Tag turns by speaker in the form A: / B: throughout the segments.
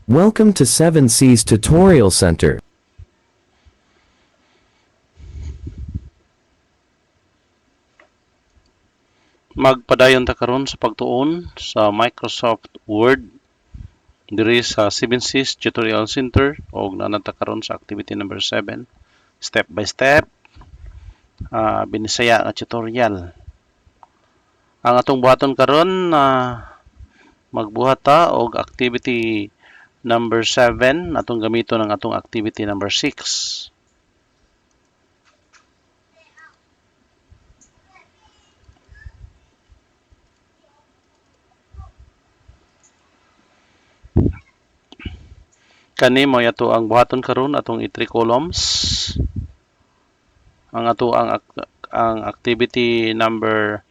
A: Welcome to 7C's Tutorial Center.
B: Magpadayon ta karon sa pagtuon sa Microsoft Word diri sa 7C's Tutorial Center og nanata karon sa activity number 7 step by step binisaya nga tutorial. Ang atong buhaton karon magbuhat ta og activity number 7 atong gamiton ang atong activity number 6. Kani mo yato ang buhaton karon atong i-3 columns. Ang ato ang activity number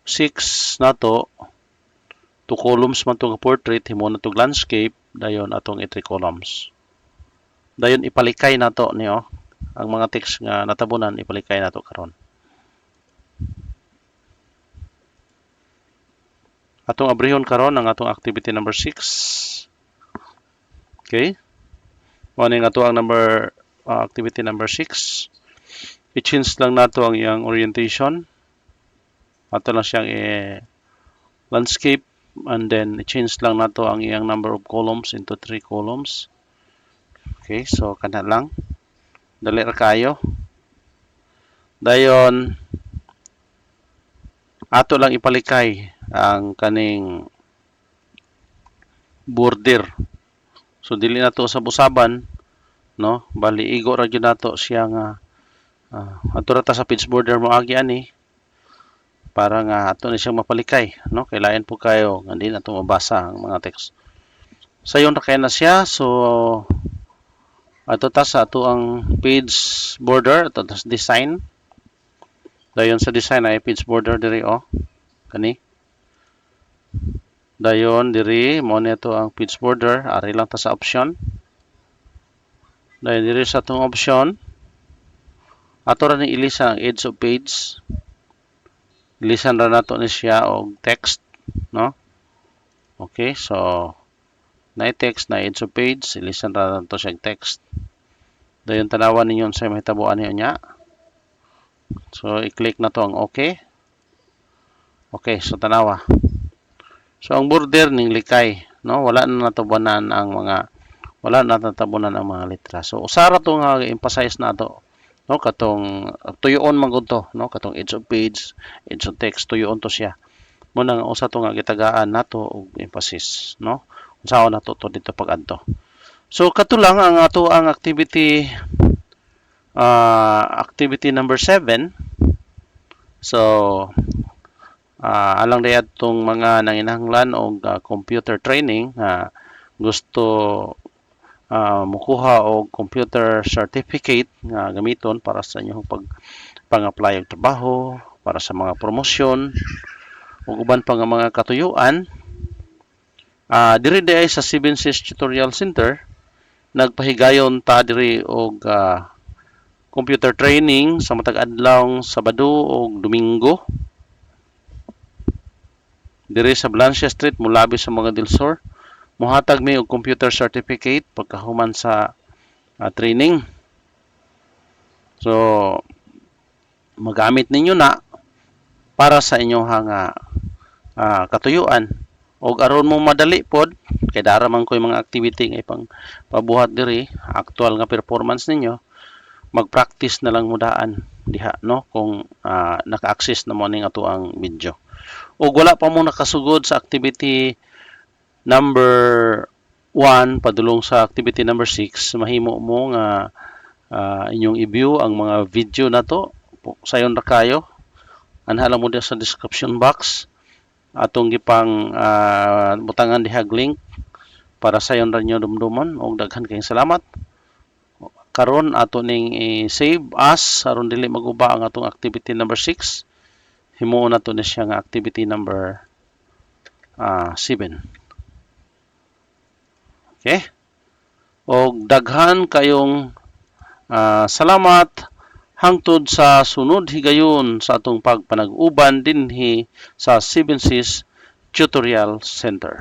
B: 6 nato 2 columns man tong portrait, himo na tong landscape, dayon atong i-3 columns. Dayon ipalikay nato niyo ang mga text nga natabunan, ipalikay nato karon. Atong abrihon karon ang atong activity number 6. Okay? Mao ni ato ang activity number 6. I-change lang nato ang iyang orientation. Ato lang siyang landscape, and then i-change lang nato ang iyang number of columns into 3 columns. Okay, so kana lang. Dali ra kayo. Dayon ato lang ipalikay ang kaning border. So dili nato sa busaban, no? Bali igo ra gyud nato siya nga ato ra ta sa page border mo agi ani para nga ato ni siyang mapalikay, no? Kailayan po kayo nga di nato mabasa ang mga text. Sayon ra kay na siya, so ato ta sa ato ang page border, ato ta sa design. Dayon sa design ay page border diri kani. Dayon diri mo ni ato ang page border, ari lang ta sa option. Dayon diri sa atong option, ato ra ni ilisa ang edge of page. Ilisan ra nato ni siya og text, no? Okay, so na text na edge of page, ilisan ra nato siya text. Dayon tanawan ninyo sa mahitabuan niyo nya. So i-click na to ang okay. Okay, so tanawa. So ang border ning likay, no? Wala na natabunan ang mga letra. So usara to nga emphasize nato, no? Katong tuyoon man gud to, no? Katong edge of page, edge of text, tuyoon to siya. Mo nang usa to nga gitagaan nato og emphasis, no? Unsaon nato to dito pag-adto. So kato lang ang ato ang activity number 7. So alang dayad tong mga nanginahanglan og computer training gusto mukuha og computer certificate nga gamiton para sa inyong pang-apply og trabaho, para sa mga promosyon ug uban pa nga mga katuyuan. Diri ay sa 7C's Tutorial Center nagpahigayon ta diri og computer training sa matag adlaw Sabado ug Domingo diri sa Blancia Street, mulabi sa mga Dilsor. Muhatag mi og computer certificate pagkahuman sa training. So magamit ninyo na para sa inyong katuyuan. Og aron mo madali pod kay dara man koy mga activity nga ipang pabuhat diri, actual nga performance ninyo, mag-practice na lang mudaan diha, no? Kung naka-access na mo ning ato ang video. O wala pa mo nakasugod sa activity number 1 padulong sa activity number 6, mahimo mo nga inyong i-view ang mga video na to. Sayon ra kayo. Anhala mo sa description box atong gipang butangan dihag link para sayon ra nyo dumdumon. Og daghan kayong salamat. Karon ato ning i-save as aron dili maguba ang atong activity number 6. Himuon na to na siya nga activity number 7. Okay? O daghan kayong salamat hangtod sa sunod higayon sa atong pagpanag-uban dinhi sa 7C's Tutorial Center.